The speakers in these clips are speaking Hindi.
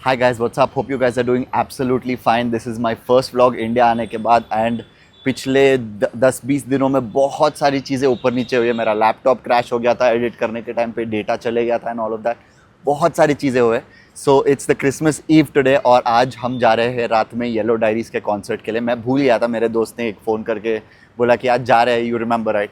Hi guys, what's up? Hope you guys are doing absolutely fine. This is my first vlog India आने के बाद एंड पिछले 10-20 दिनों में बहुत सारी चीज़ें ऊपर नीचे हुई है. मेरा लैपटॉप क्रैश हो गया था एडिट करने के टाइम पे, डेटा चले गया था एंड ऑल ऑफ दैट. बहुत सारी चीज़ें हुए. So it's the Christmas eve today और आज हम जा रहे हैं रात में येलो डायरीज के कॉन्सर्ट के लिए. मैं भूल गया था, मेरे दोस्त ने एक फ़ोन करके बोला कि आज जा रहे हैं, यू रिमेंबर राइट.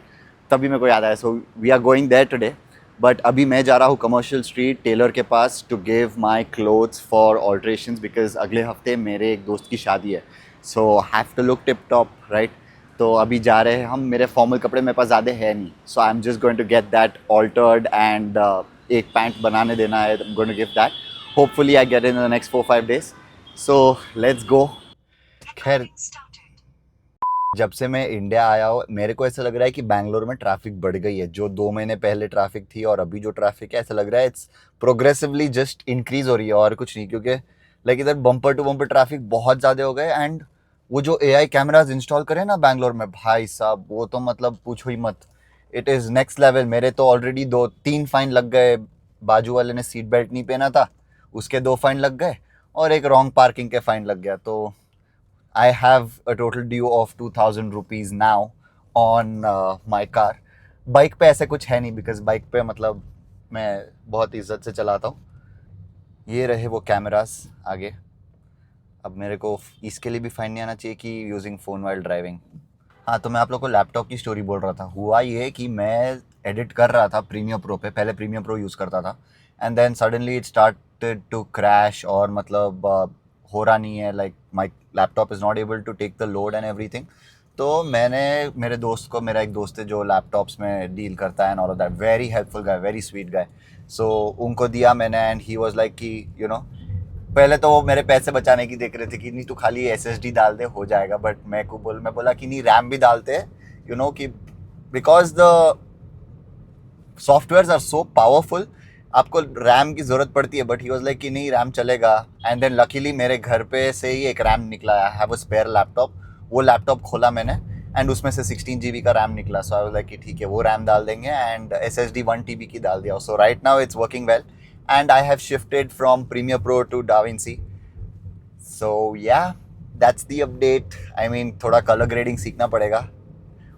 तभी मेरे को याद आया. So we are going there today. But अभी मैं जा रहा हूँ कमर्शियल स्ट्रीट टेलर के पास to give my clothes for alterations because अगले हफ्ते मेरे एक दोस्त की शादी है. So have to look tip top right. तो अभी जा रहे हैं हम. मेरे फॉर्मल कपड़े मेरे पास ज़्यादा है नहीं, so I am just going to get that altered and एक पैंट बनाने देना है. Going to give that. Hopefully I get in the next 4-5 days. So let's go. खैर, जब से मैं इंडिया आया हूँ मेरे को ऐसा लग रहा है कि बैंगलोर में ट्रैफिक बढ़ गई है. जो 2 महीने पहले ट्रैफिक थी और अभी जो ट्रैफिक है, ऐसा लग रहा है इट्स प्रोग्रेसिवली जस्ट इंक्रीज हो रही है और कुछ नहीं. क्योंकि लाइक इधर बम्पर टू बम्पर ट्रैफिक बहुत ज़्यादा हो गए. एंड वो जो AI कैमराज इंस्टॉल करे ना बैंगलोर में, भाई साहब वो तो मतलब पूछो ही मत. It is next level. मेरे तो ऑलरेडी 2-3 फाइन लग गए. बाजू वाले ने सीट बेल्ट नहीं पहना था, उसके 2 फाइन लग गए और एक रॉन्ग पार्किंग के फाइन लग गया. तो I have a total due of 2000 rupees now on my car. Bike पे ऐसे कुछ है नहीं बिकॉज बाइक पे मतलब मैं बहुत इज्जत से चलाता हूँ. ये रहे वो कैमरास आगे. अब मेरे को इसके लिए भी फाइन नहीं आना चाहिए कि यूजिंग फ़ोन वाइल ड्राइविंग. हाँ, तो मैं आप लोग को लैपटॉप की स्टोरी बोल रहा था. हुआ ये कि मैं एडिट कर रहा था प्रीमियर प्रो पे. पहले प्रीमियर प्रो यूज़ करता था and then suddenly it started to crash और मतलब हो रहा नहीं है. Like my laptop is not able to take the load and everything. तो मैंने मेरे दोस्त को, मेरा एक दोस्त है जो लैपटॉप्स में डील करता है and all of that, very helpful guy, very sweet guy. So उनको दिया मैंने एंड ही वॉज लाइक कि यू नो, पहले तो वो मेरे पैसे बचाने की देख रहे थे कि नहीं तू खाली SSD डाल दे हो जाएगा. बट मैं बोला कि नहीं, रैम भी डालते हैं यू नो कि because the software are so powerful, आपको रैम की ज़रूरत पड़ती है. बट ही वॉज लाइक कि नहीं रैम चलेगा. एंड देन लकीली मेरे घर पे से ही एक रैम निकला. I have a spare laptop. वो लैपटॉप खोला मैंने एंड उसमें से 16 GB का रैम निकला. सो आई वाज लाइक कि ठीक है वो रैम डाल देंगे एंड SSD 1 TB की डाल दिया. So right now it's working well and I have shifted from Premiere Pro to DaVinci. So yeah, that's the update. I mean थोड़ा कलर ग्रेडिंग सीखना पड़ेगा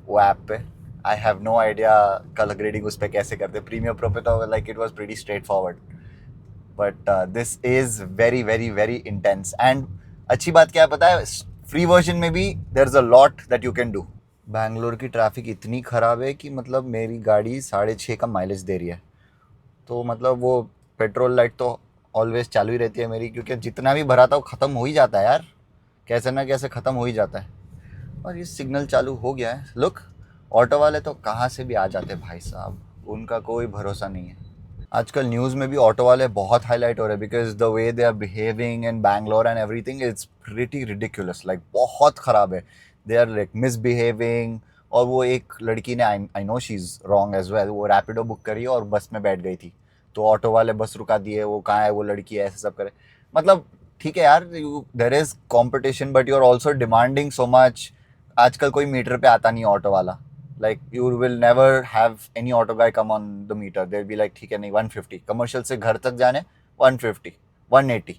वो ऐप पे. I have no idea colour grading उस पर कैसे करते. प्रीमियर प्रो पे तो like it was pretty straightforward. But this is very very very intense. And अच्छी बात क्या है पता है, फ्री वर्जन में भी there is a lot that you can do. Bangalore की ट्रैफिक इतनी ख़राब है कि मतलब मेरी गाड़ी 6.5 का माइलेज दे रही है. तो मतलब वो पेट्रोल लाइट तो ऑलवेज चालू ही रहती है मेरी, क्योंकि जितना भी भरा था वो ख़त्म हो ही जाता है यार. कैसे ना कैसे ख़त्म हो ही जाता है. और ये सिग्नल चालू हो गया है. लुक, ऑटो वाले तो कहाँ से भी आ जाते हैं भाई साहब, उनका कोई भरोसा नहीं है. आजकल न्यूज़ में भी ऑटो वाले बहुत हाईलाइट हो रहे हैं because the way they are behaving in Bangalore and everything it's pretty ridiculous. Like बहुत ख़राब है. They are like misbehaving. और वो एक लड़की ने, I know she is wrong as well, वो रैपिडो बुक करी और बस में बैठ गई थी. तो ऑटो वाले बस रुका दिए, वो कहाँ है वो लड़की है, ऐसे सब करे. मतलब ठीक है यार, you there is competition but you are also demanding so much. आजकल कोई मीटर पे आता नहीं ऑटो वाला. Like you will never have any auto guy come on the meter. They'll be like ठीक है नहीं 150, कमर्शियल से घर तक जाने 150, 180.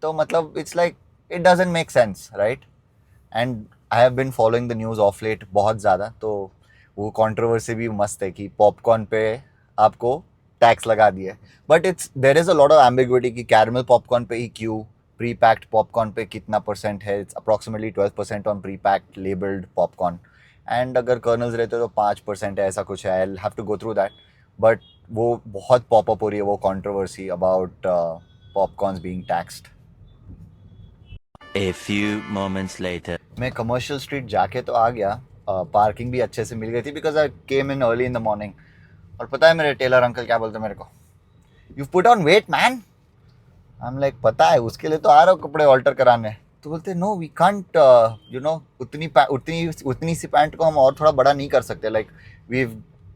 तो मतलब it's like it doesn't make sense, right? And I have been following the news of late बहुत ज़्यादा. तो वो कंट्रोवर्सी भी मस्त है कि पॉपकॉर्न पे आपको टैक्स लगा दिया. But it's there is a lot of ambiguity कि कैरमल पॉपकॉर्न पे ही क्यों, प्री पैक्ड पॉपकॉर्न पे कितना परसेंट है. It's approximately 12% on pre packed labelled popcorn. And अगर कर्नल्स रहते तो 5% है, ऐसा कुछ है. I have to go through that. But वो बहुत पॉपअप हो रही है वो controversy about popcorns being taxed. A few moments later. मैं कमर्शियल स्ट्रीट जाके तो आ गया. पार्किंग भी अच्छे से मिल गई थी because I came in early in the morning. और पता है मेरे टेलर अंकल क्या बोलते मेरे को, you put on wait man. I am like पता है, उसके लिए तो आ रहा हूँ कपड़े ऑल्टर कराने. तो बोलते no we can't you know, उतनी सी पैंट को हम और थोड़ा बड़ा नहीं कर सकते. Like we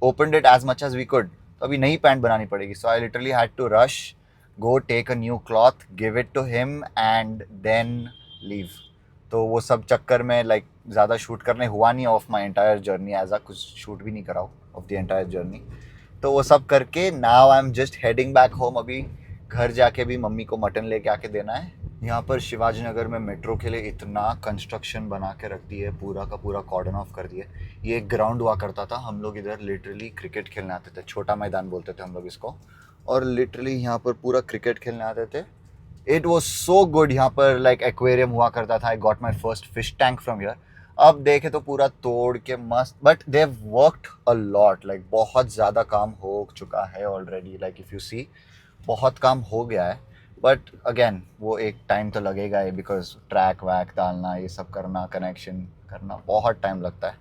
opened it as much as we could. तो अभी नई पैंट बनानी पड़ेगी. So I literally had to rush, go take a new cloth, give it to him and then leave. तो वो सब चक्कर में लाइक ज़्यादा शूट करने हुआ नहीं of my entire journey. As आ कुछ शूट भी नहीं कराओ ऑफ द एंटायर जर्नी. तो वो सब करके now I am just heading back home. अभी घर जाके भी मम्मी को मटन लेके आके देना है। यहाँ पर शिवाजी नगर में मेट्रो के लिए इतना कंस्ट्रक्शन बना के रख दी है, पूरा का पूरा कॉर्डन ऑफ कर दिया। ये एक ग्राउंड हुआ करता था, हम लोग इधर लिटरली क्रिकेट खेलने आते थे, छोटा मैदान बोलते थे हम लोग इसको, और लिटरली यहाँ पर पूरा क्रिकेट खेलने आते थे। It was so good. यहाँ पर लाइक एक्वेरियम हुआ करता था। I got my first fish tank from here. अब देखे तो पूरा तोड़ के मस्त, but they have worked a lot, like बहुत ज़्यादा काम हो चुका है already. Like if you see, बहुत काम हो गया है, बट अगेन वो एक टाइम तो लगेगा ही, बिकॉज ट्रैक वैक डालना, ये सब करना, कनेक्शन करना, बहुत टाइम लगता है।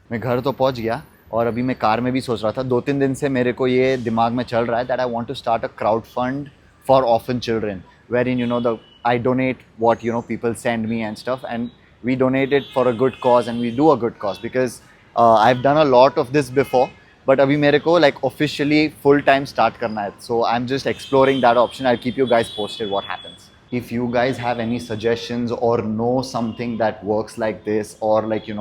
मैं घर तो पहुंच गया, और अभी मैं कार में भी सोच रहा था, 2-3 दिन से मेरे को ये दिमाग में चल रहा है that I want to start a crowd fund for orphan children, wherein I donate what people send me and stuff, and we donate it for a good cause, and we do a good cause, because I've done a lot of this before, but abhi mere ko like officially full time start karna hai, so I'm just exploring that option. I'll keep you guys posted what happens. If you guys have any suggestions or know something that works like this, or like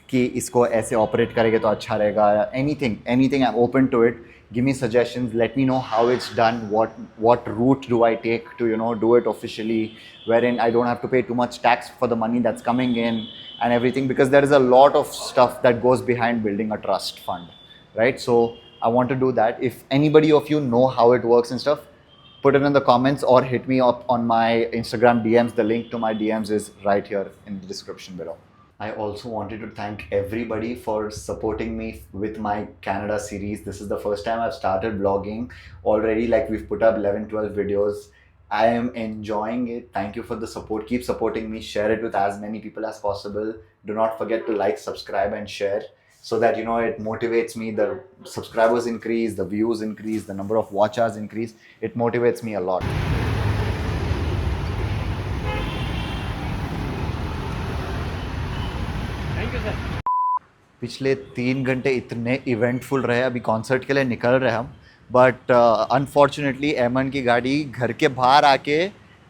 कि इसको ऐसे ऑपरेट करेंगे तो अच्छा रहेगा, anything I'm open to it. Give me suggestions, let me know how it's done, what route do I take to do it officially, wherein I don't have to pay too much tax for the money that's coming in and everything, because there is a lot of stuff that goes behind building a trust fund, right? So I want to do that. If anybody of you know how it works and stuff, put it in the comments or hit me up on my Instagram DMs. The link to my DMs is right here in the description below. I also wanted to thank everybody for supporting me with my Canada series. This is the first time I've started vlogging already. Like, we've put up 11-12 videos. I am enjoying it. Thank you for the support. Keep supporting me. Share it with as many people as possible. Do not forget to like, subscribe and share, so that it motivates me. The subscribers increase, the views increase, the number of watch hours increase. It motivates me a lot. पिछले 3 घंटे इतने इवेंटफुल रहे, अभी कॉन्सर्ट के लिए निकल रहे हम, बट अनफॉर्चुनेटली एमन की गाड़ी घर के बाहर आके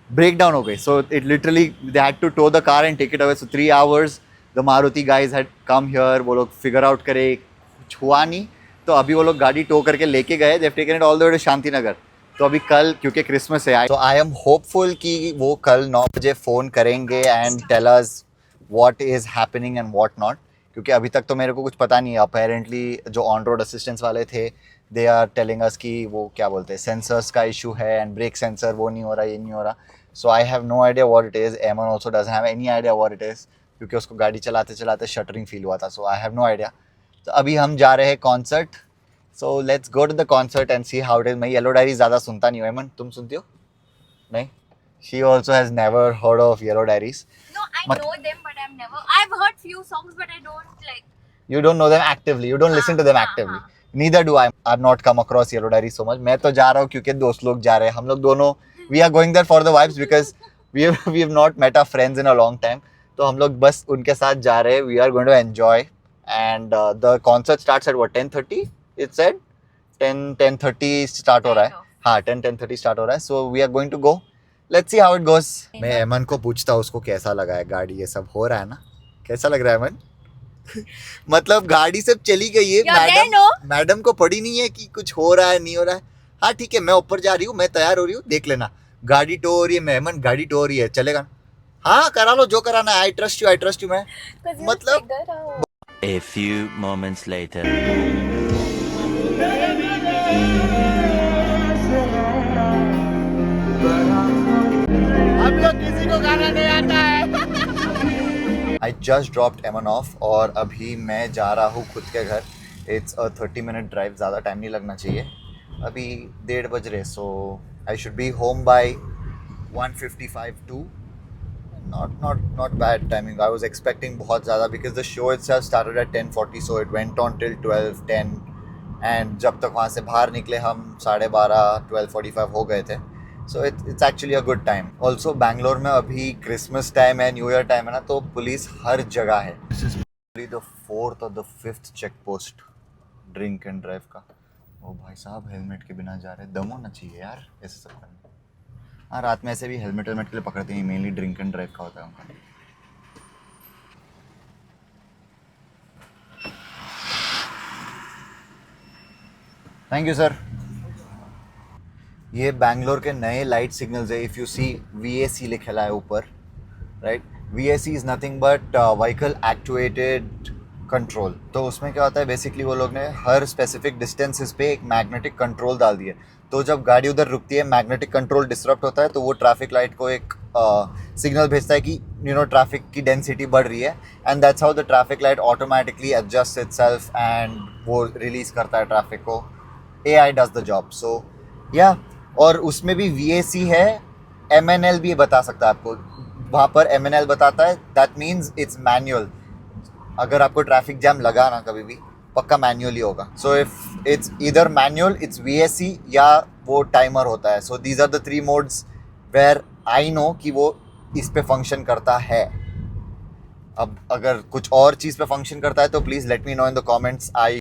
ब्रेक डाउन हो गई. So it literally they had to tow the car and take it away. So 3 hours the Maruti guys had come here. वो लोग फिगर आउट करे, कुछ हुआ नहीं, तो अभी वो लोग गाड़ी टो करके लेके गए. They have taken it all the way to Shanti Nagar. तो अभी कल, क्योंकि क्रिसमस है, तो आई एम होपफुल कि वो कल 9 बजे फ़ोन करेंगे and tell us what is happening and what not. क्योंकि अभी तक तो मेरे को कुछ पता नहीं है. अपेरेंटली जो ऑन रोड असिस्टेंस वाले थे, दे आर टेलिंग अस कि वो क्या बोलते हैं, सेंसर्स का इशू है एंड ब्रेक सेंसर वो नहीं हो रहा, ये नहीं हो रहा. So I have no idea what it is. Eman also doesn't have any idea what it is, क्योंकि उसको गाड़ी चलाते चलाते शटरिंग फील हुआ था. So I have no idea. तो अभी हम जा रहे हैं concert. So let's go to the concert and see how it is. मैं येलो डायरी ज़्यादा सुनता नहीं हूँ. एमन, तुम सुनती हो? नहीं. She also has never heard of Yellow Diaries. No, I know them, but I've heard few songs, but I don't like. You don't know them actively. You don't listen to them actively. Neither do I. I've not come across Yellow Diaries so much. मैं तो जा रहा हूँ क्योंकि दोस्त लोग जा रहे हैं. हम लोग दोनों, we are going there for the vibes, because we have not met our friends in a long time. तो हम लोग बस उनके साथ जा रहे हैं. We are going to enjoy. And the concert starts at what, 10:30? It said 10:30 start हो रहा है. हाँ, 10:30 start हो रहा है. So we are going to go. Let's see how it goes. मैं एमन को पूछता हूँ उसको कैसा लगा है गाड़ी, ये सब हो रहा है ना. कैसा लग रहा है एमन? मतलब गाड़ी सब चली गई है, मैडम को पड़ी नहीं है कि कुछ हो रहा है नहीं हो रहा है. हाँ ठीक है, मैं ऊपर जा रही हूँ, मैं तैयार हो रही हूँ, देख लेना. गाड़ी टो हो रही है, मेहमान गाड़ी टो हो रही है, चलेगा. हाँ करा लो जो कराना है. आई ट्रस्ट यू मैं. मतलब A few moments later. हम लोग किसी को गाना नहीं आता है. I just dropped Eman off और अभी मैं जा रहा हूँ खुद के घर. It's a 30-minute drive. ज़्यादा टाइम नहीं लगना चाहिए. अभी 1:30 बज रहे, so I should be home by 1:55 too. Not bad timing. I was expecting बहुत ज़्यादा, because the show itself started at 10:40, so it went on till 12:10. And जब तक वहाँ से बाहर निकले हम 12:30, 12:45 हो गए थे. So it's actually a good time. Also Bangalore में अभी क्रिसमस टाइम है, न्यू ईयर टाइम है ना, तो पुलिस हर जगह है. This is probably the 4th or the 5th check post drink and drive का. ओ भाई साहब हेलमेट के बिना जा रहे. दम होना चाहिए यार ऐसे सब करने. हाँ, रात में ऐसे भी हेलमेट के लिए पकड़ते हैं. मेनली ड्रिंक एंड ड्राइव का होता है उनका. Thank you sir. ये बैंगलोर के नए लाइट सिग्नल्स है. इफ़ यू सी VAC लिखा है ऊपर, right. VAC is nothing but vehicle actuated control. तो उसमें क्या होता है, बेसिकली वो लोग ने हर स्पेसिफिक डिस्टेंसेस पे एक मैग्नेटिक कंट्रोल डाल दिया. तो जब गाड़ी उधर रुकती है, मैग्नेटिक कंट्रोल डिसरप्ट होता है, तो वो ट्रैफिक लाइट को एक सिग्नल भेजता है कि ट्रैफिक की डेंसिटी बढ़ रही है. And that's how the traffic light automatically adjust itself and वो रिलीज करता है ट्रैफिक को. AI does the job. So yeah, और उसमें भी VAC है. MNL भी बता सकता है आपको. वहाँ पर MNL बताता है, दैट मीन्स इट्स मैनुअल. अगर आपको ट्रैफिक जैम लगा ना, कभी भी पक्का मैन्युअली होगा. सो इफ इट्स इधर मैनुअल, इट्स VAC, या वो टाइमर होता है. So these are the 3 modes where I know कि वो इस पे फंक्शन करता है. अब अगर कुछ और चीज़ पे फंक्शन करता है तो please let me know in the comments. I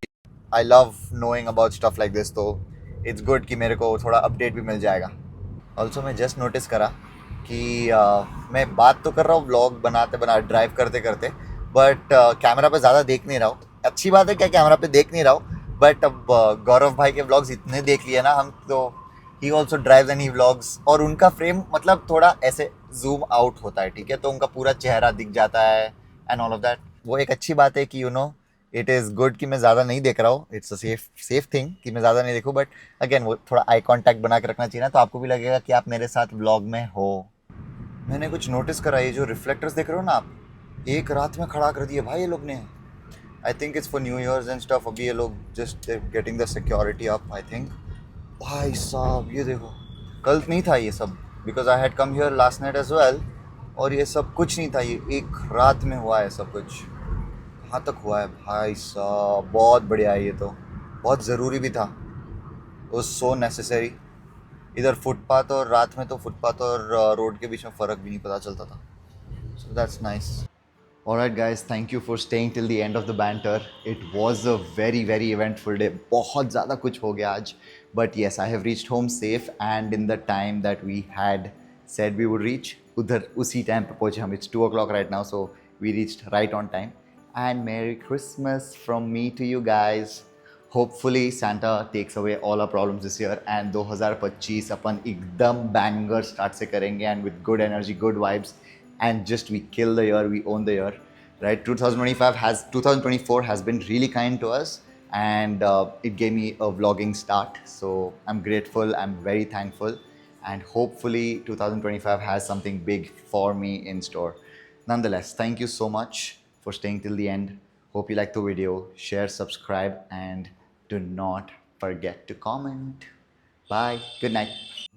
love knowing about stuff like this. तो इट्स गुड कि मेरे को थोड़ा अपडेट भी मिल जाएगा. ऑल्सो मैं जस्ट नोटिस करा कि मैं बात तो कर रहा हूँ व्लॉग बनाते बनाते, ड्राइव करते करते, बट कैमरा पे ज़्यादा देख नहीं रहा हूँ. अच्छी बात है क्या, कैमरा पे देख नहीं रहा हूँ. बट अब गौरव भाई के व्लॉग्स इतने देख लिए ना हम, तो he also drives and he vlogs. और उनका फ्रेम मतलब थोड़ा ऐसे जूम आउट होता है, ठीक है, तो उनका पूरा चेहरा दिख जाता है एंड ऑल ऑफ दैट. वो एक अच्छी बात है कि इट इज़ गुड कि मैं ज़्यादा नहीं देख रहा हूँ. इट्स अ सेफ थिंग कि मैं ज़्यादा नहीं देखूँ. बट अगेन वो थोड़ा आई कांटेक्ट बना के रखना चाहिए ना, तो आपको भी लगेगा कि आप मेरे साथ व्लॉग में हो. मैंने कुछ नोटिस करा, ये जो रिफ्लेक्टर्स देख रहे हो ना आप, एक रात में खड़ा कर दिए भाई ये लोग ने. I think it's for new years and stuff. अभी ये लोग just getting the security up, I think. भाई साहब ये देखो, कल नहीं था ये सब, because I had come here last night as well. और ये सब कुछ नहीं था, ये एक रात में हुआ है सब कुछ. कहाँ तक हुआ है भाई साहब, बहुत बढ़िया है ये तो. बहुत ज़रूरी भी था. Was so necessary. इधर फुटपाथ और रात में तो फुटपाथ और रोड के बीच में फ़र्क भी नहीं पता चलता था. So that's nice. Alright guys, thank you for staying till the end of the banter. It was a very very eventful day. बहुत ज़्यादा कुछ हो गया आज. But yes, I have reached home safe and in the time that we had said we would reach. उधर उसी टाइम पे पहुँचे हम. It's 2 o'clock right now, so we reached right on time. And Merry Christmas from me to you guys. Hopefully Santa takes away all our problems this year and 2025 अपन एकदम banger start से करेंगे and with good energy, good vibes. And just we kill the year, we own the year, right? 2024 has been really kind to us, and it gave me a vlogging start. So I'm grateful, I'm very thankful, and hopefully 2025 has something big for me in store. Nonetheless, thank you so much for staying till the end. Hope you liked the video. Share, subscribe, and do not forget to comment. Bye. Good night.